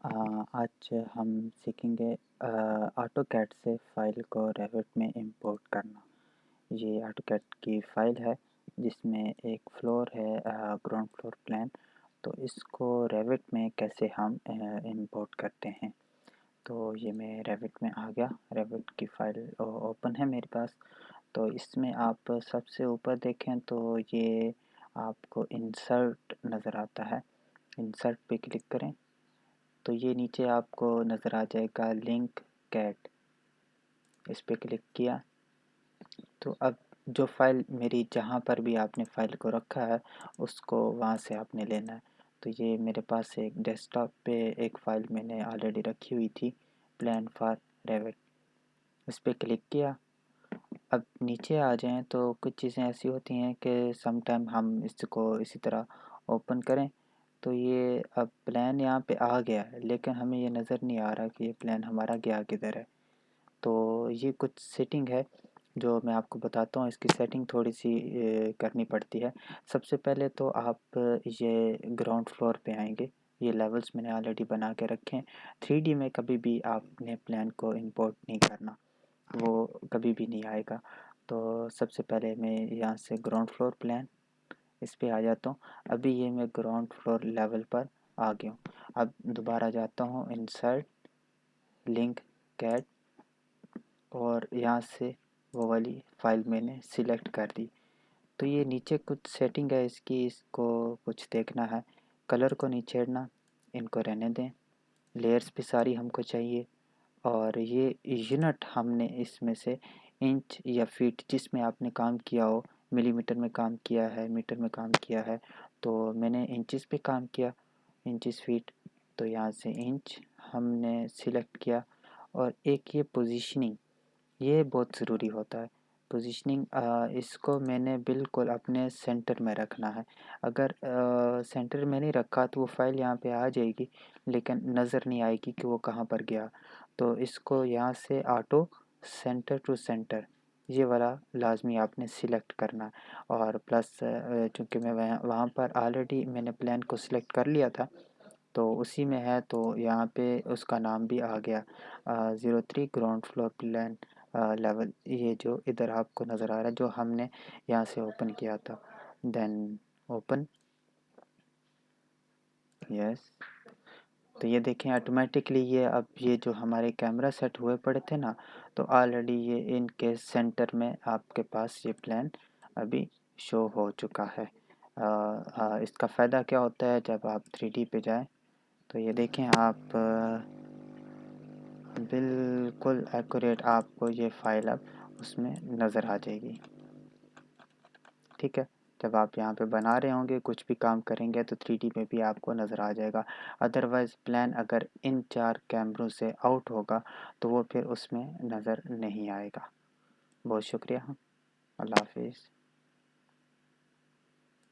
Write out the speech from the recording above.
आज हम सीखेंगे ऑटो कैड से फ़ाइल को रेविट में इंपोर्ट करना। ये ऑटो कैड की फ़ाइल है जिसमें एक फ्लोर है, ग्राउंड फ्लोर प्लान। तो इसको रेविट में कैसे हम इंपोर्ट करते हैं। तो ये मैं रेविट में आ गया। रेविट की फ़ाइल ओपन है मेरे पास। तो इसमें आप सबसे ऊपर देखें तो ये आपको इंसर्ट नज़र आता है। इंसर्ट पे क्लिक करें तो ये नीचे आपको नज़र आ जाएगा लिंक कैट। इस पे क्लिक किया तो अब जो फ़ाइल मेरी जहाँ पर भी आपने फ़ाइल को रखा है उसको वहाँ से आपने लेना है। तो ये मेरे पास एक डेस्कटॉप पे एक फ़ाइल मैंने ऑलरेडी रखी हुई थी, प्लान फॉर रेविट। इस पे क्लिक किया। अब नीचे आ जाएँ तो कुछ चीज़ें ऐसी होती हैं कि समटाइम हम इसको इसी तरह ओपन करें तो ये अब प्लान यहाँ पे आ गया है, लेकिन हमें ये नज़र नहीं आ रहा कि ये प्लान हमारा गया किधर है। तो ये कुछ सेटिंग है जो मैं आपको बताता हूँ। इसकी सेटिंग थोड़ी सी करनी पड़ती है। सबसे पहले तो आप ये ग्राउंड फ्लोर पे आएंगे। ये लेवल्स मैंने ऑलरेडी बना के रखे हैं। 3D में कभी भी आपने प्लान को इंपोर्ट नहीं करना, वो कभी भी नहीं आएगा। तो सबसे पहले मैं यहाँ से ग्राउंड फ्लोर प्लान इस पे आ जाता हूँ। अभी ये मैं ग्राउंड फ्लोर लेवल पर आ गया हूँ। अब दोबारा जाता हूँ इंसर्ट लिंक कैट और यहाँ से वो वाली फ़ाइल मैंने सिलेक्ट कर दी। तो ये नीचे कुछ सेटिंग है इसकी, इसको कुछ देखना है। कलर को नहीं छेड़ना, इनको रहने दें। लेयर्स भी सारी हमको चाहिए और ये यूनिट हमने इसमें से इंच या फीट जिसमें आपने काम किया हो, मिलीमीटर में काम किया है, मीटर में काम किया है, तो मैंने इंचेस पे काम किया, इंचेस फीट। तो यहाँ से इंच हमने सिलेक्ट किया और एक ये पोजीशनिंग, ये बहुत ज़रूरी होता है। पोजीशनिंग इसको मैंने बिल्कुल अपने सेंटर में रखना है। अगर सेंटर में नहीं रखा तो वो फ़ाइल यहाँ पे आ जाएगी लेकिन नज़र नहीं आएगी कि वो कहाँ पर गया। तो इसको यहाँ से ऑटो सेंटर टू सेंटर ये वाला लाज़मी आपने सिलेक्ट करना है। और प्लस चूँकि मैं वहाँ पर ऑलरेडी मैंने प्लान को सिलेक्ट कर लिया था तो उसी में है, तो यहाँ पे उसका नाम भी आ गया 03 ग्राउंड फ्लोर प्लान लेवल। ये जो इधर आपको नज़र आ रहा है जो हमने यहाँ से ओपन किया था। Then open, yes. तो ये देखें ऑटोमेटिकली ये अब ये जो हमारे कैमरा सेट हुए पड़े थे ना, तो ऑलरेडी ये इनके सेंटर में आपके पास ये प्लान अभी शो हो चुका है। इसका फ़ायदा क्या होता है जब आप 3D पे जाएं तो ये देखें आप बिल्कुल एक्यूरेट आपको ये फ़ाइल अब उसमें नज़र आ जाएगी। ठीक है, जब आप यहाँ पे बना रहे होंगे कुछ भी काम करेंगे तो 3D में भी आपको नज़र आ जाएगा। अदरवाइज़ प्लान अगर इन 4 कैमरों से आउट होगा तो वो फिर उसमें नज़र नहीं आएगा। बहुत शुक्रिया, अल्लाह हाफिज़।